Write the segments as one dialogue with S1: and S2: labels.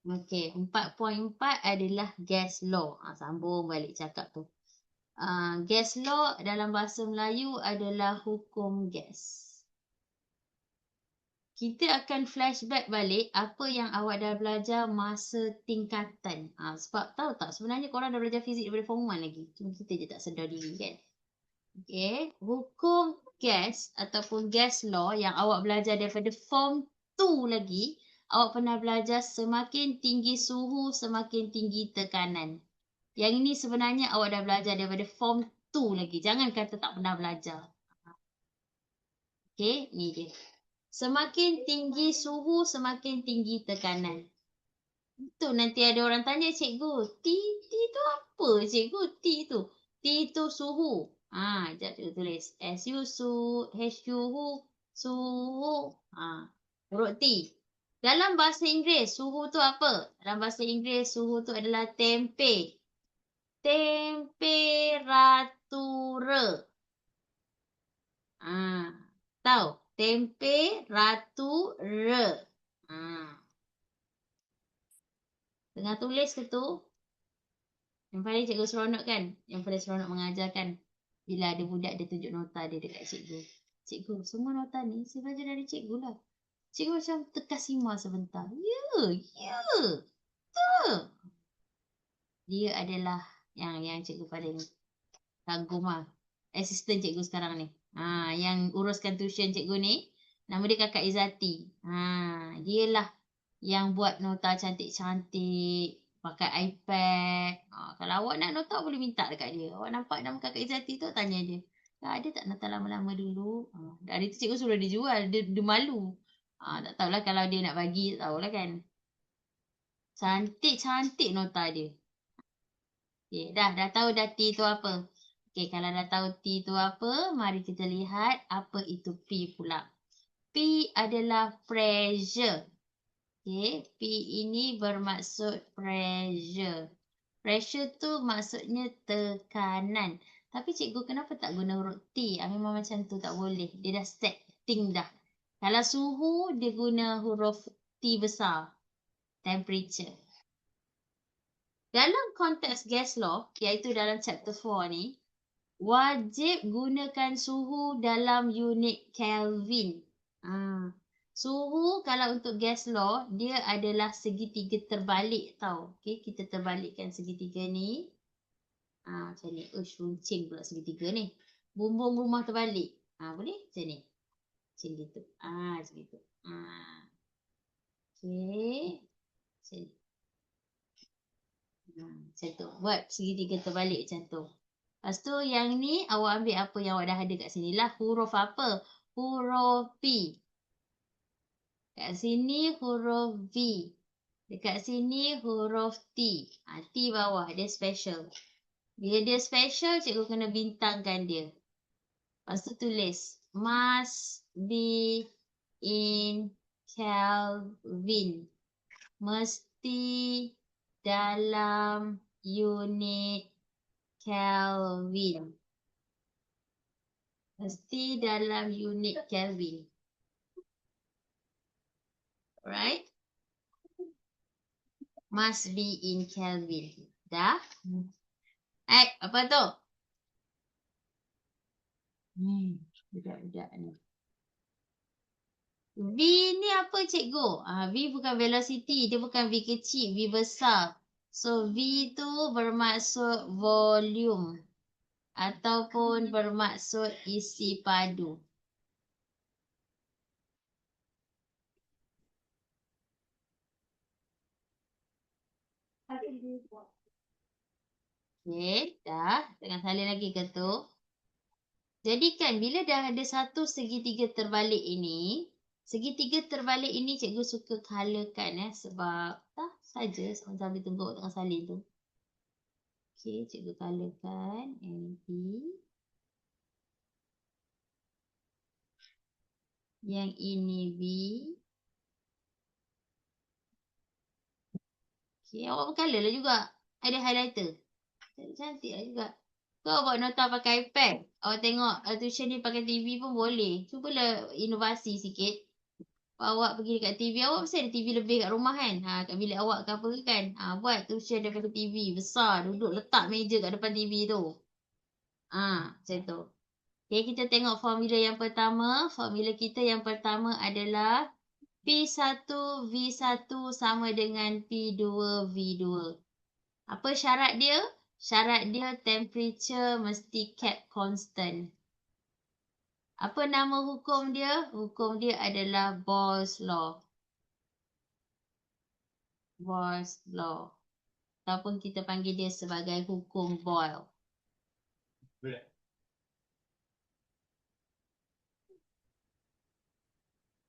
S1: Okey, 4.4 adalah gas law. Sambung balik cakap tu. Gas law dalam bahasa Melayu adalah hukum gas. Kita akan flashback balik apa yang awak dah belajar masa tingkatan. Sebab tahu tak, sebenarnya korang dah belajar fizik daripada form 1 lagi. Cuma kita je tak sedar diri kan. Okey, hukum gas ataupun gas law yang awak belajar daripada form 2 lagi, awak pernah belajar semakin tinggi suhu, semakin tinggi tekanan. Yang ini sebenarnya awak dah belajar daripada form 2 lagi. Jangan kata tak pernah belajar. Okey, ni dia. Semakin tinggi suhu, semakin tinggi tekanan. Itu nanti ada orang tanya, cikgu, T tu apa cikgu? T tu suhu. Sekejap cikgu tulis. SU suhu. Huruf T. Dalam bahasa Inggeris, suhu tu apa? Dalam bahasa Inggeris, suhu tu adalah temperatura. Tahu? Temperatura. Tengah tulis ke tu? Yang paling cikgu seronok kan? Yang paling seronok mengajar kan? Bila ada budak dia tunjuk nota dia dekat cikgu. Cikgu, semua nota ni saya belajar dari cikgu lah. Cikgu macam terkesima sebentar. Ya. Dia adalah yang cikgu paling kagum lah. Assistant cikgu sekarang ni. Yang uruskan tuition cikgu ni. Nama dia Kakak Izzati. Dia lah yang buat nota cantik-cantik. Pakai iPad. Kalau awak nak nota boleh minta dekat dia. Awak nampak nama Kakak Izzati tu, tanya dia. Ada tak nota lama-lama dulu? Dari tu cikgu suruh dia jual. Dia malu. Tak tahulah kalau dia nak bagi. Tak tahulah kan. Cantik-cantik nota dia. Okay, dah tahu dah T tu apa. Okay, kalau dah tahu T tu apa, mari kita lihat apa itu P pula. P adalah pressure. Okay, P ini bermaksud pressure. Pressure tu maksudnya tekanan. Tapi cikgu kenapa tak guna huruf T? Memang macam tu tak boleh. Dia dah setting dah. Kalau suhu, dia guna huruf T besar. Temperature. Dalam konteks gas law, iaitu dalam chapter 4 ni, wajib gunakan suhu dalam unit Kelvin. Suhu kalau untuk gas law, dia adalah segitiga terbalik tau. Okay, kita terbalikkan segitiga ni. Macam ni. Runcing pula segitiga ni. Bumbung rumah terbalik. Boleh? Macam ni. Macam gitu. Macam gitu. Okay. Macam ni. Macam tu. Buat segitiga terbalik macam tu. Lepas tu yang ni awak ambil apa yang awak dah ada kat sini lah. Huruf apa? Huruf P. Kat sini huruf V. Dekat sini huruf T. T bawah. Dia special. Bila dia special, cikgu kena bintangkan dia. Lepas tu tulis. Must be in Kelvin. Mesti dalam unit Kelvin. Mesti dalam unit Kelvin. Alright? Must be in Kelvin. Dah? Apa tu? Budak-budak ni. V ni apa cikgu? V bukan velocity. Dia bukan V kecil. V besar. So, V tu bermaksud volume. Ataupun bermaksud isi padu. Okay, dah. Tengah salin lagi ke tu? Jadi kan bila dah ada satu segitiga terbalik ini, segitiga terbalik ini cikgu suka colourkan sebab tak saja sambil tunggu tengah salin tu. Okay, cikgu colourkan NP. Yang ini V. Okay, awak bercolour lah juga. Ada highlighter. Cantik lah juga. Kau buat nota pakai iPad. Awak tengok tuition ni pakai TV pun boleh. Cubalah inovasi sikit. Awak pergi dekat TV awak, mesti ada TV lebih kat rumah kan. Kat bilik awak ke apa kan. Buat tu share daripada TV besar. Duduk letak meja kat depan TV tu. Macam tu. Okay, kita tengok formula yang pertama. Formula kita yang pertama adalah P1V1 sama dengan P2V2. Apa syarat dia? Syarat dia temperature mesti kept constant. Apa nama hukum dia? Hukum dia adalah Boyle's Law. Boyle's Law. Ataupun kita panggil dia sebagai hukum Boyle.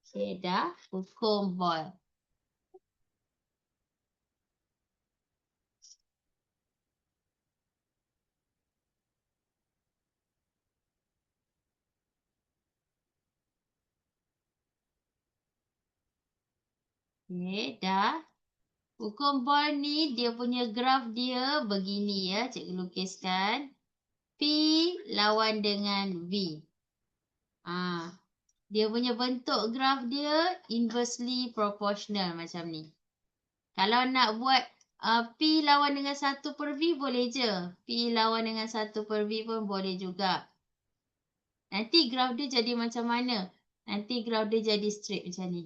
S1: Okay, dah. Hukum Boyle. Okay, dah. Hukum Boyle ni, dia punya graf dia begini ya. Cikgu lukiskan. P lawan dengan V. Dia punya bentuk graf dia inversely proportional macam ni. Kalau nak buat P lawan dengan 1/V boleh je. P lawan dengan 1/V pun boleh juga. Nanti graf dia jadi macam mana? Nanti graf dia jadi straight macam ni.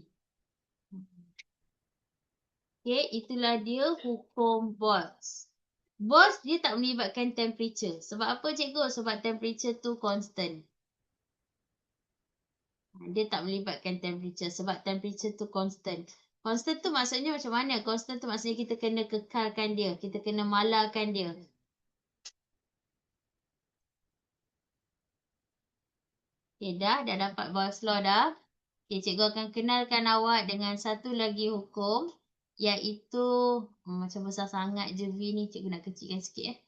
S1: Okay, itulah dia hukum Boyle's. Boyle's dia tak melibatkan temperature. Sebab apa cikgu? Sebab temperature tu constant. Dia tak melibatkan temperature sebab temperature tu constant. Constant tu maksudnya macam mana? Constant tu maksudnya kita kena kekalkan dia. Kita kena malakan dia. Okay, dah dapat Boyle's Law dah. Okay, cikgu akan kenalkan awak dengan satu lagi hukum. Iaitu, macam besar sangat je V ni. Cikgu nak kecilkan sikit.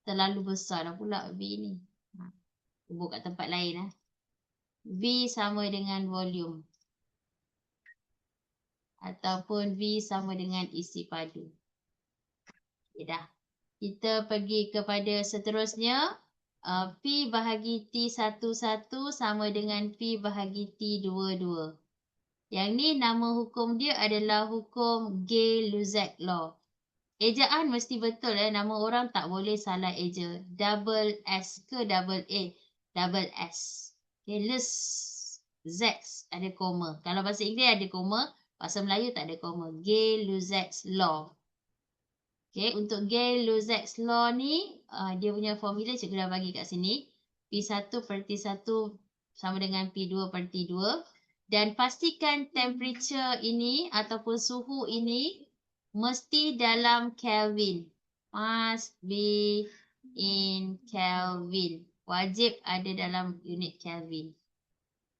S1: Terlalu besar dah pula V ni. Kubur kat tempat lain. V sama dengan volume. Ataupun V sama dengan isi padu. Okay, dah. Kita pergi kepada seterusnya. P bahagi T11 sama dengan P bahagi T22. Yang ni nama hukum dia adalah hukum Gay-Lussac Law. Ejaan mesti betul. Nama orang tak boleh salah eja. Double S ke double A? Double S. Okay, Lussac ada koma. Kalau bahasa Inggeris ada koma. Bahasa Melayu tak ada koma. Gay-Lussac Law. Okay, untuk Gay-Lussac Law ni, dia punya formula cikgu dah bagi kat sini. P1/T1 sama dengan P2/T2. Dan pastikan temperature ini ataupun suhu ini mesti dalam Kelvin. Must be in Kelvin. Wajib ada dalam unit Kelvin.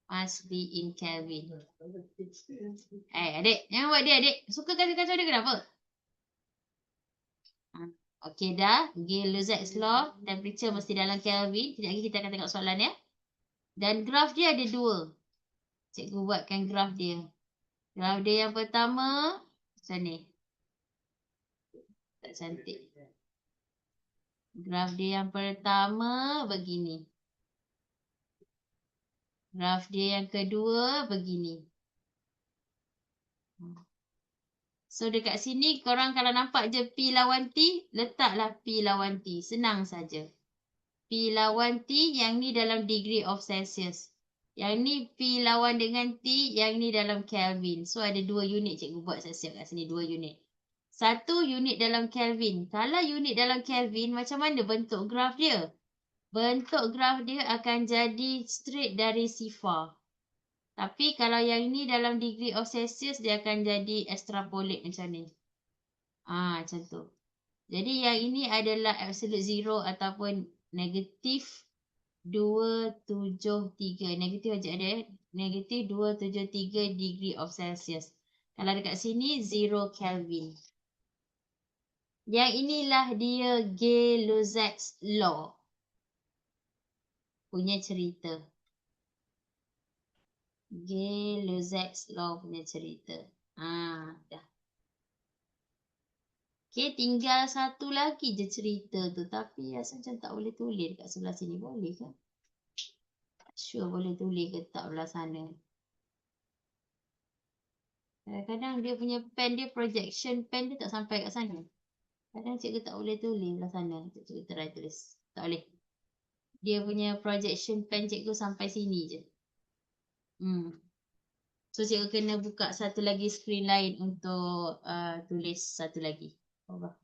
S1: Must be in Kelvin. Adik, jangan buat dia adik. Suka kacau-kacau dia kenapa? Okey dah. Gay-Lussac Law. Temperature mesti dalam Kelvin. Sekejap lagi kita akan tengok soalan ya. Dan graf dia ada dua. Cikgu buatkan graf dia. Graf dia yang pertama. Macam ni. Tak cantik. Graf dia yang pertama begini. Graf dia yang kedua begini. So dekat sini korang kalau nampak je P lawan T, letaklah P lawan T. Senang saja. P lawan T yang ni dalam degree of Celsius. Yang ni P lawan dengan T, yang ni dalam Kelvin. So ada dua unit cikgu buat siap-siap kat sini. Dua unit. Satu unit dalam Kelvin. Kalau unit dalam Kelvin, macam mana bentuk graf dia? Bentuk graf dia akan jadi straight dari sifar. Tapi kalau yang ni dalam degree of Celsius, dia akan jadi extrapolate macam ni. Macam tu. Jadi yang ini adalah absolute zero ataupun negatif 273. Negatif aja ada. Negatif 273 degree of Celsius. Kalau dekat sini, 0 Kelvin. Yang inilah dia Gay-Lussac Law punya cerita. Gay-Lussac Law punya cerita. Dah. Okay, tinggal satu lagi je cerita tu. Tapi rasa macam tak boleh tulis kat sebelah sini. Boleh ke? Tak sure boleh tulis ke tak belah sana. Kadang-kadang dia punya pen dia, projection pen dia tak sampai kat sana. Kadang cikgu tak boleh tulis belah sana. Cikgu try tulis. Tak boleh. Dia punya projection pen cikgu sampai sini je. So cikgu kena buka satu lagi screen lain untuk tulis satu lagi. Allah.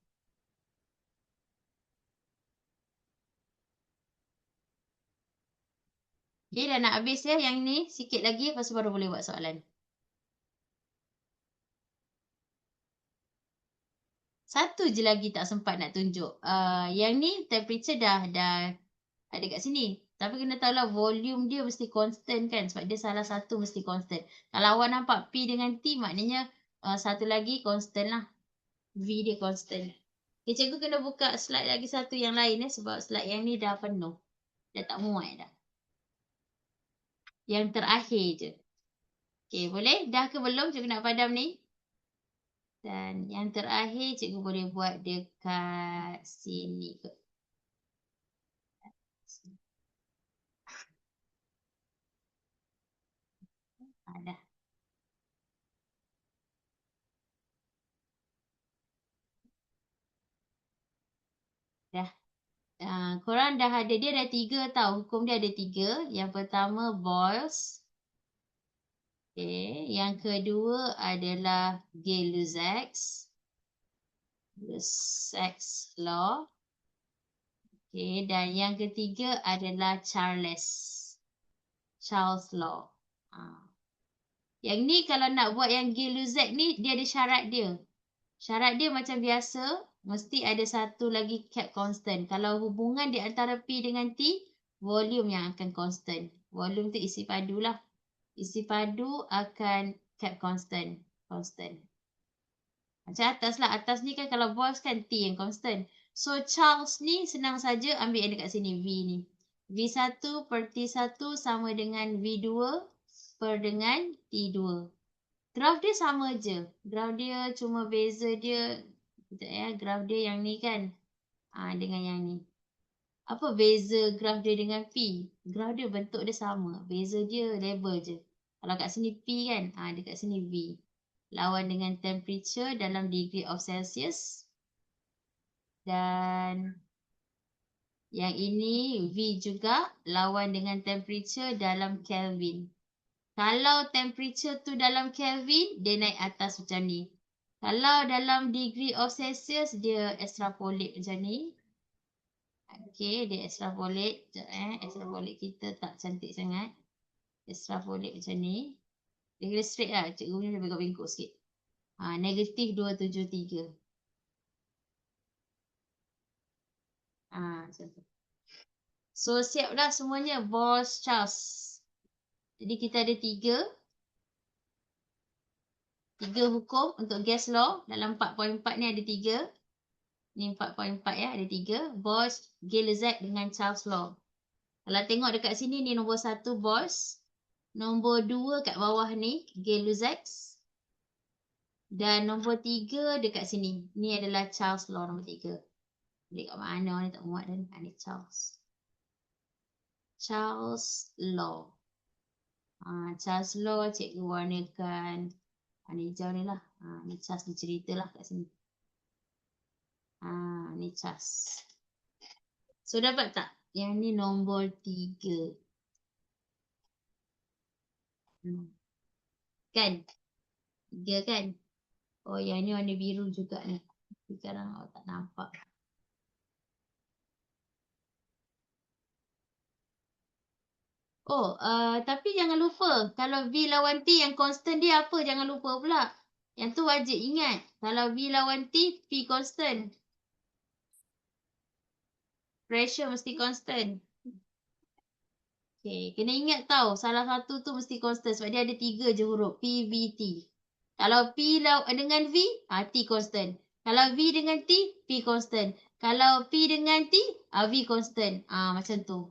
S1: Okay, dah nak habis ya yang ni. Sikit lagi, lepas tu baru boleh buat soalan. Satu je lagi tak sempat nak tunjuk. Yang ni temperature dah ada kat sini. Tapi kena tahu lah volume dia mesti constant kan. Sebab dia salah satu mesti constant. Kalau awak nampak P dengan T maknanya satu lagi constant lah. V dia constant. Okay, cikgu kena buka slide lagi satu yang lain sebab slide yang ni dah penuh. Dah tak muat dah. Yang terakhir je. Okay, boleh? Dah ke belum cikgu nak padam ni? Dan yang terakhir cikgu boleh buat dekat sini ke. Dah. Dah. Korang dah ada, dia ada 3 tau. Hukum dia ada 3. Yang pertama Boyle's. Okay. Yang kedua adalah Gay-Lussac's law. Okay. Dan yang ketiga adalah Charles law. Yang ni kalau nak buat yang Gay-Lussac ni, dia ada syarat dia. Syarat dia macam biasa, mesti ada satu lagi cap constant. Kalau hubungan di antara P dengan T, volume yang akan constant. Volume tu isi padu lah. Isi padu akan cap constant. Macam atas lah. Atas ni kan kalau Boyle's kan T yang constant. So Charles ni senang saja ambil yang dekat sini, V ni. V1 per T1 sama dengan V2 per dengan T2. Graf dia sama je. Graf dia cuma beza dia. Sekejap ya. Graf dia yang ni kan. Dengan yang ni. Apa beza graf dia dengan P? Graf dia bentuk dia sama. Beza dia label je. Kalau kat sini P kan. Dekat sini V. Lawan dengan temperature dalam degree of Celsius. Dan yang ini V juga lawan dengan temperature dalam Kelvin. Kalau temperature tu dalam Kelvin, dia naik atas macam ni. Kalau dalam degree of Celsius, dia extrapolate macam ni. Okay, dia extrapolate. Extrapolate kita tak cantik sangat. Extrapolate macam ni. Dia kira straight lah. Cikgu punya dia bengkok-bengkok sikit. Negatif 273. Macam tu. So, siap dah semuanya. Boyle's Charles. Jadi, kita ada 3 hukum untuk gas law. Dalam 4.4 ni ada 3. Ni 4.4 ya, ada 3. Boyle's, Gay-Lussac dengan Charles law. Kalau tengok dekat sini, ni nombor 1 Boyle's. Nombor 2 kat bawah ni, Gay-Lussac. Dan nombor 3 dekat sini. Ni adalah Charles law nombor 3. Dia kat mana ni tak muat dan. Ni Charles law. Charles law cikgu warnakan. Ni hijau ni lah. Ni Charles ni cerita lah kat sini. Ni Charles. So dapat tak? Yang ni nombor 3. Kan? 3 kan? Oh yang ni warna biru juga ni. Sekarang awak tak nampak. Tapi jangan lupa. Kalau V lawan T yang constant dia apa? Jangan lupa pula. Yang tu wajib ingat. Kalau V lawan T, P constant. Pressure mesti constant. Okay, kena ingat tau. Salah satu tu mesti constant. Sebab dia ada 3 je huruf. P, V, T. Kalau P dengan V, T constant. Kalau V dengan T, P constant. Kalau P dengan T, V constant. Macam tu.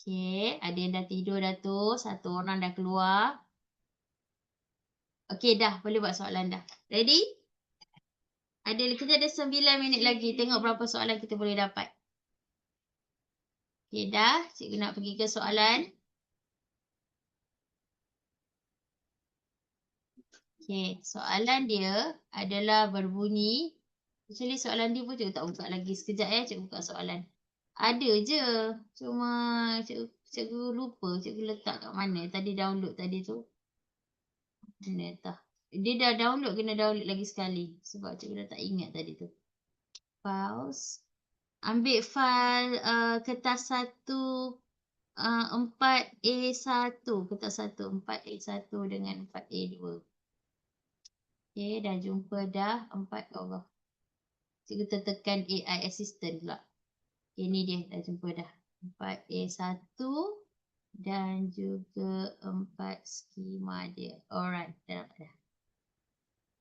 S1: Okay, ada yang dah tidur dah tu. Satu orang dah keluar. Okay, dah. Boleh buat soalan dah. Ready? Kita ada 9 minit lagi. Tengok berapa soalan kita boleh dapat. Okay, dah. Cikgu nak pergi ke soalan. Okay, soalan dia adalah berbunyi. Actually soalan dia pun cikgu tak buka lagi. Sekejap cikgu buka soalan. Ada je. Cuma cikgu lupa. Cikgu letak kat mana. Tadi download tadi tu. Mana entah. Dia dah download, kena download lagi sekali. Sebab cikgu dah tak ingat tadi tu. Pause. Ambil file kertas 4A1. Kertas 4A1 dengan 4A2. Okay, dah jumpa dah. 4, Allah. Cikgu tertekan AI assistant pula. Okay, ni dia dah jumpa dah. 4A1 dan juga 4 skema dia. Alright, dah dapat dah.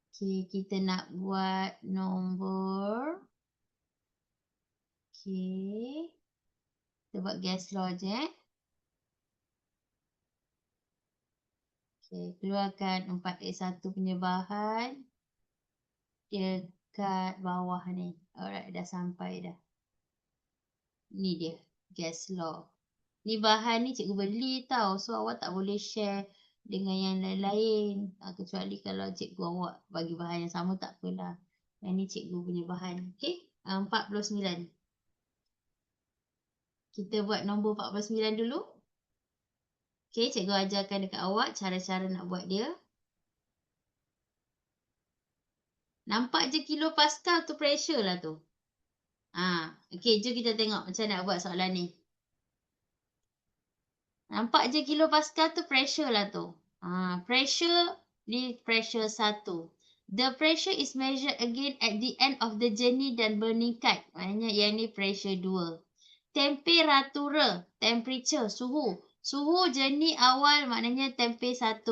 S1: Okay, kita nak buat nombor. Okay. Kita buat gas law je. Okay, keluarkan 4A1 punya bahan. Dekat bawah ni. Alright, dah sampai dah. Ni dia, gas law. Ni bahan ni cikgu beli tau. So awak tak boleh share dengan yang lain-lain. Kecuali kalau cikgu awak bagi bahan yang sama, tak apalah. Yang ni cikgu punya bahan. Okay, 49. Kita buat nombor 49 dulu. Okay, cikgu ajarkan dekat awak cara-cara nak buat dia. Nampak je kilopascal tu pressure lah tu. Okay, jom kita tengok macam nak buat soalan ni. Nampak je kilopascal tu pressure lah tu. Pressure ni pressure 1. The pressure is measured again at the end of the journey dan meningkat. Maknanya yang ni pressure 2. Temperatura, temperature, suhu. Suhu journey awal maknanya tempe 1.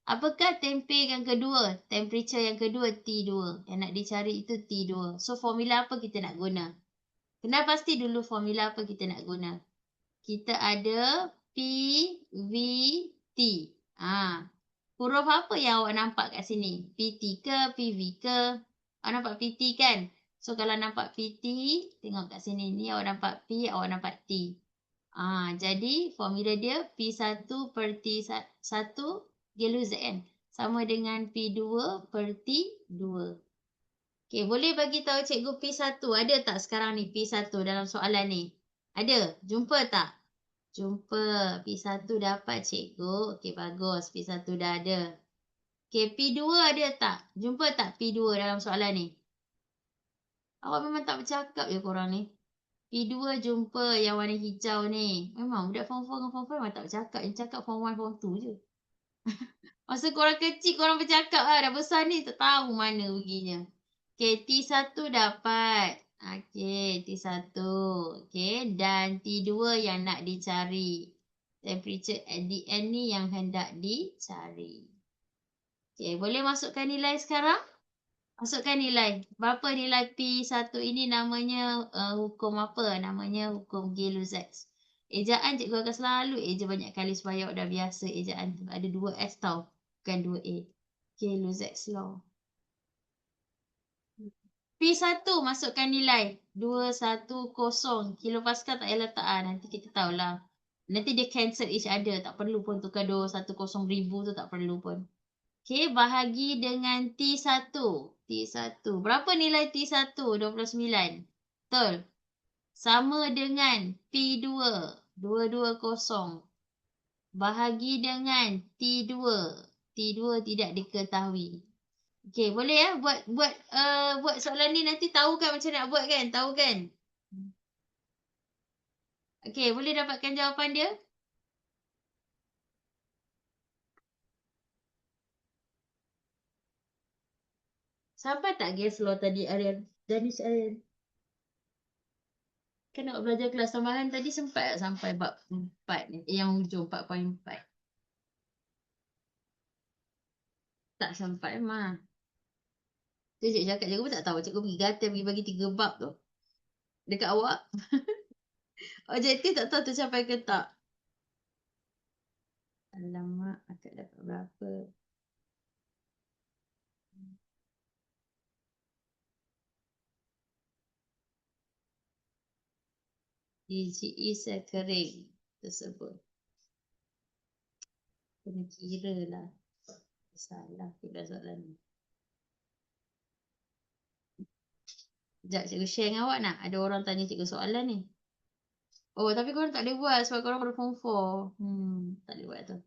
S1: Apakah tempe yang kedua? Temperature yang kedua T2. Yang nak dicari itu T2. So formula apa kita nak guna? Kenal pasti dulu formula apa kita nak guna. Kita ada P, V, T. Huruf apa yang awak nampak kat sini? PT ke, PV ke? Awak nampak PT kan? So kalau nampak PT, tengok kat sini. Ni awak nampak P, awak nampak T. Jadi formula dia P1 per T1 dia lose kan? Sama dengan P2 per T2. Okay, boleh bagi tahu cikgu P1 ada tak sekarang ni P1 dalam soalan ni? Ada? Jumpa tak? Jumpa. P1 dapat cikgu. Okay, bagus. P1 dah ada. Okay, P2 ada tak? Jumpa tak P2 dalam soalan ni? Awak memang tak bercakap je korang ni. P2 jumpa yang warna hijau ni. Memang budak form 4 dengan form 5 memang tak bercakap. Yang cakap form 1, form 2 je. Masa korang kecil korang bercakap lah. Dah besar ni tak tahu mana perginya. Okay, T1 dapat. Okay, T1. Okay, dan T2 yang nak dicari. Temperature at the end ni yang hendak dicari. Okay, boleh masukkan nilai sekarang? Masukkan nilai. Berapa nilai P1 ini namanya hukum apa? Namanya hukum Gay-Lussac. Ejaan cikgu akan selalu eja banyak kali supaya awak dah biasa ejaan tu. Ada 2 S tau. Bukan 2 A. Gay-Lussac law. P1 masukkan nilai 210 kilopascal tak payah letak nanti kita tahulah. Nanti dia cancel each other, tak perlu pun tukar 210,000 tu tak perlu pun. Okay, bahagi dengan T1. T1. Berapa nilai T1? 29. Betul. Sama dengan P2. 220. Bahagi dengan T2. T2 tidak diketahui. Okay, boleh ya buat soalan ni nanti tahu kan macam nak buat kan? Tahu kan? Okay, boleh dapatkan jawapan dia? Sampai tak gas law tadi Aryan? Danish Aryan? Kan nak belajar kelas tambahan tadi sempat tak sampai bab 4 ni? Yang hujung 4.4. Tak sampai mah. Tu cikgu cakap, cikgu pun tak tahu. Cikgu pergi gatal pergi bagi 3 bab tu. Dekat awak. Objektif tak tahu tercapai ke tak. Alamak, akak dapat berapa? DGE sel kering tersebut. Kena kira lah. Salah pula soalan ni. Sekejap, cikgu share dengan awak nak? Ada orang tanya cikgu soalan ni. Oh, tapi korang tak boleh buat sebab korang pada form 4. Tak boleh buat tu.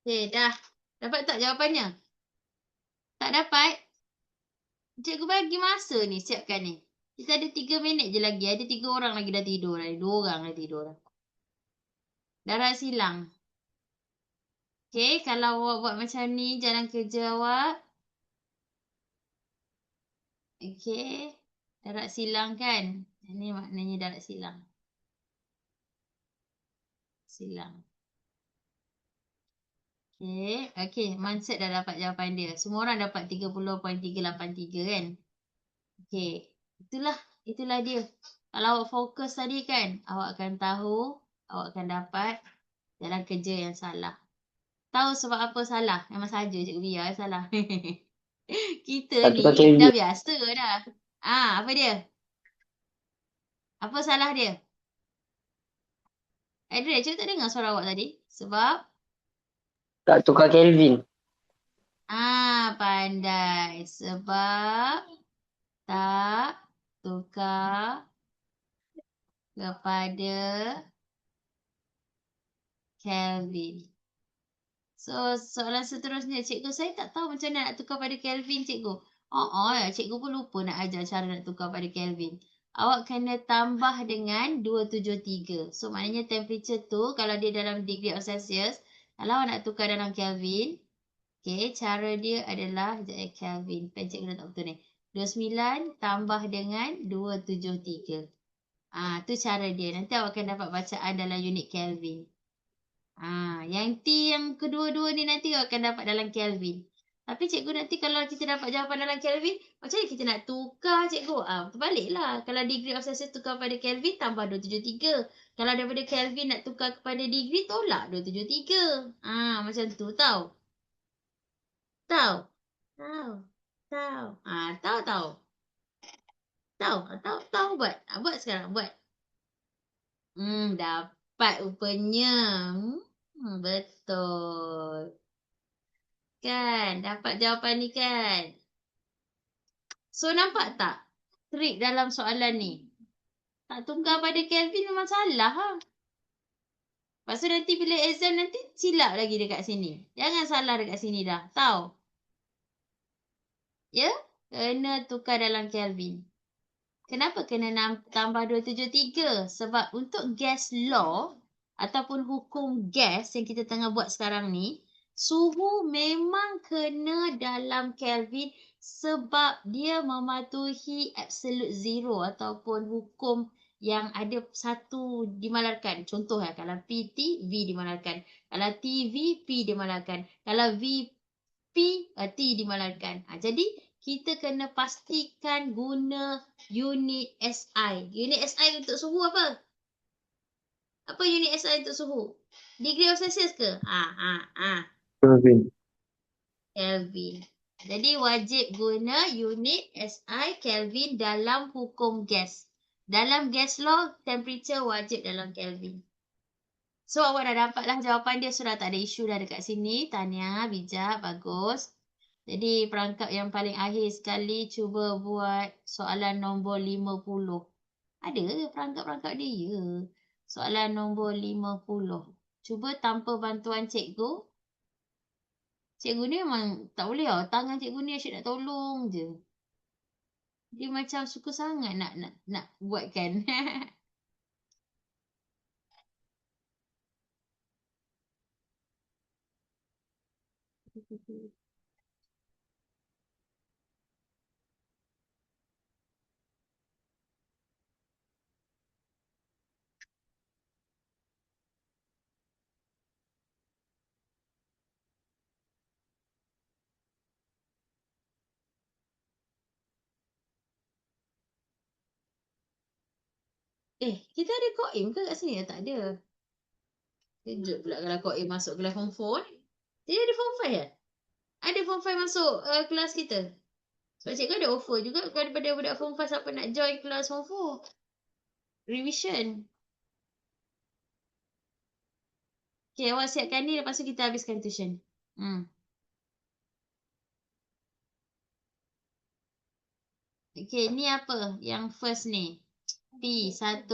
S1: Okay, dah. Dapat tak jawapannya? Tak dapat? Cikgu bagi masa ni, siapkan ni. Kita ada 3 minit je lagi. Ada 3 orang lagi dah tidur. Ada 2 orang dah tidur. Darah silang. Okay, kalau awak buat macam ni, jalan kerja awak. Okay. Darah silang kan? Ini maknanya darah silang. Silang. Okay. Okay, Manset dah dapat jawapan dia. Semua orang dapat 30.383 kan? Okay. Itulah dia. Kalau awak fokus tadi kan, awak akan tahu, awak akan dapat jalan kerja yang salah. Tahu sebab apa salah? Memang saja cikgu biar salah. Kita
S2: Tak tukar
S1: ni dah
S2: Kelvin.
S1: biasa dah. Apa dia? Apa salah dia? Adrian, cikgu tak dengar suara awak tadi. Sebab?
S2: Tak tukar Kelvin.
S1: Pandai. Sebab tak tukar kepada Kelvin. So, soalan seterusnya. Cikgu, saya tak tahu macam mana nak tukar pada Kelvin, cikgu. Cikgu pun lupa nak ajar cara nak tukar pada Kelvin. Awak kena tambah dengan 273. So, maknanya temperature tu, kalau dia dalam degree of Celsius, kalau awak nak tukar dalam Kelvin, okay, cara dia adalah, Kelvin. Pen cikgu dah tak betul ni. 29 tambah dengan 273. Tu cara dia. Nanti awak akan dapat bacaan dalam unit Kelvin. Yang T yang kedua-dua ni nanti akan dapat dalam Kelvin. Tapi cikgu nanti kalau kita dapat jawapan dalam Kelvin, macam mana kita nak tukar cikgu? Terbaliklah. Kalau degree of Celsius tukar pada Kelvin, tambah 273. Kalau daripada Kelvin nak tukar kepada degree, tolak 273. Macam tu tau. Tahu? Tahu. Tahu. Tahu. Tahu buat. Buat sekarang, buat. Dapat rupanya. Betul. Kan? Dapat jawapan ni kan? So, nampak tak? Trik dalam soalan ni. Tak tukar pada Kelvin memang salah. Lepas tu nanti bila exam nanti silap lagi dekat sini. Jangan salah dekat sini dah. Tahu? Ya? Kena tukar dalam Kelvin. Kenapa kena tambah 273? Sebab untuk gas law ataupun hukum gas yang kita tengah buat sekarang ni, suhu memang kena dalam Kelvin sebab dia mematuhi absolute zero ataupun hukum yang ada satu dimalarkan. Contoh kalau PT, V dimalarkan. Kalau TV, P dimalarkan. Kalau VP, T dimalarkan. Jadi, kita kena pastikan guna unit SI. Unit SI untuk suhu apa? Apa unit SI untuk suhu? Degree of Celsius ke?
S2: Kelvin.
S1: Kelvin. Jadi wajib guna unit SI Kelvin dalam hukum gas. Dalam gas law, temperature wajib dalam Kelvin. So, awak dah dapatlah jawapan dia. Sudah tak ada isu dah dekat sini. Tahniah, bijak, bagus. Jadi perangkap yang paling akhir sekali cuba buat soalan nombor 50. Ada perangkap-perangkap dia? Ya. Soalan nombor 50. Cuba tanpa bantuan cikgu. Cikgu ni memang tak boleh tau. Tangan cikgu ni asyik nak tolong je. Dia macam suka sangat nak buatkan. Kita ada Koim ke kat sini? Tak ada. Kejut pula kalau Koim masuk kelas form 4 ni. Jadi ada form 5 ya? Ada form 5 masuk kelas kita. Sebab cikgu ada offer juga kepada budak form 5 siapa nak join kelas form 4. Revision. Okay, awak siapkan ni lepas tu kita habiskan tuition. Okay, ni apa? Yang first ni. T1.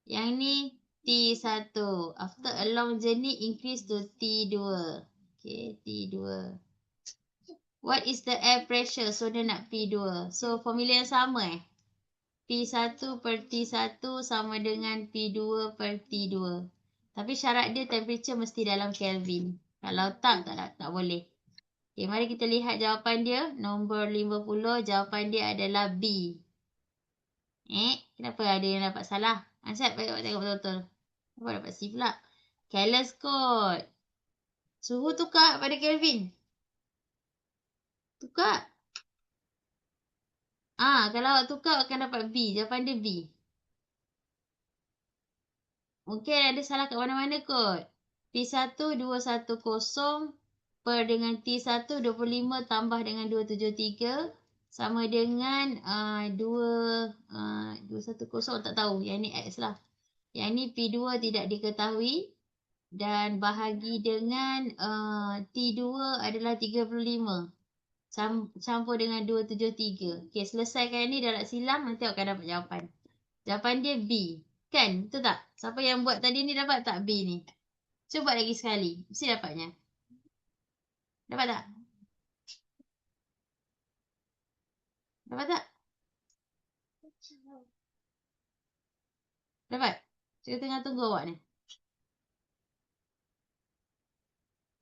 S1: Yang ni T1. After a long journey, increase to T2. Okay, T2. What is the air pressure? So, dia nak P2. So, formula yang sama P1 per T1 sama dengan P2 per T2. Tapi syarat dia temperature mesti dalam Kelvin. Kalau tak boleh. Okay, mari kita lihat jawapan dia. Nombor 50, jawapan dia adalah B. Kenapa ada yang dapat salah? Ansat, baik tengok betul-betul. Kenapa dapat C pula? Careless code. Suhu tukar pada Kelvin. Tukar. Kalau awak tukar akan dapat B. Jawapan dia B. Mungkin ada salah kat mana-mana kot. P1 210 per dengan T1 25 tambah dengan 273 sama dengan 210 tak tahu. Yang ni X lah. Yang ni P2 tidak diketahui dan bahagi dengan T2 adalah 35. Campur dengan 273. Okay, selesaikan ni dalam silang nanti awak akan dapat jawapan. Jawapan dia B. Kan? Betul tak? Siapa yang buat tadi ni dapat tak B ni? Cuba lagi sekali. Mesti dapatnya. Dapat tak? Dapat tak? Dapat? Saya tengah tunggu awak ni.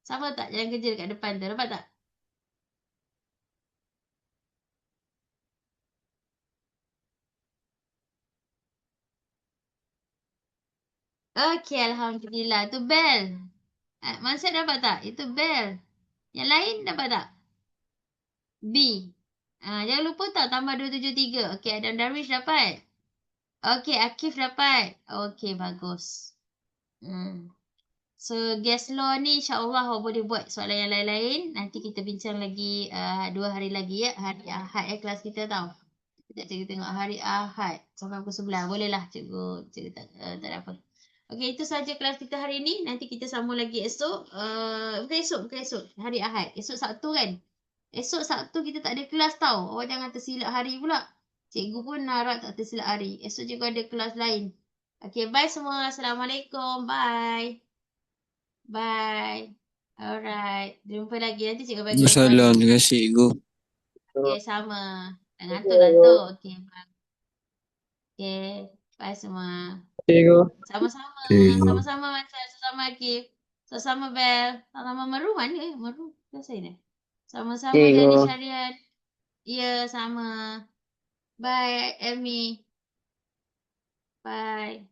S1: Sama tak jalan kerja dekat depan tu? Dapat tak? Okey, Alhamdulillah. Tu bell. Mansur dapat tak? Itu bell. Yang lain dapat tak? B. Jangan lupa tak tambah 273. Okey, Adam Darwish dapat. Okey, Akif dapat. Okey, bagus. So, gas law ni insyaAllah awak boleh buat soalan yang lain-lain. Nanti kita bincang lagi 2 hari lagi ya. Hari Ahad kelas kita tau. Sekejap cikgu tengok hari Ahad. Sampai pukul 11. Boleh lah cikgu tak ada apa. Okey, itu sahaja kelas kita hari ni. Nanti kita sambung lagi esok. Bukan esok. Hari Ahad. Esok Sabtu kan? Esok Sabtu kita tak ada kelas tau. Awak jangan tersilap hari pula. Cikgu pun harap tak tersilap hari. Esok cikgu ada kelas lain. Okay, bye semua. Assalamualaikum. Bye. Bye. Alright. Jumpa lagi. Nanti cikgu bagi
S3: Waalaikumsalam. Terima kasih, Cikgu.
S1: Okay, sama. Ngantuk-ngantuk. Okay, bye. Okay. Bye semua.
S2: Cikgu.
S1: Sama-sama.
S3: Cikgu.
S1: Sama-sama Mansa. Sama-sama Akif. Sama-sama Bel. Sama-sama Maru mana Maru. Biasa ni. Sama-sama Dani Syarian. Ya, sama. Bye, Amy. Bye.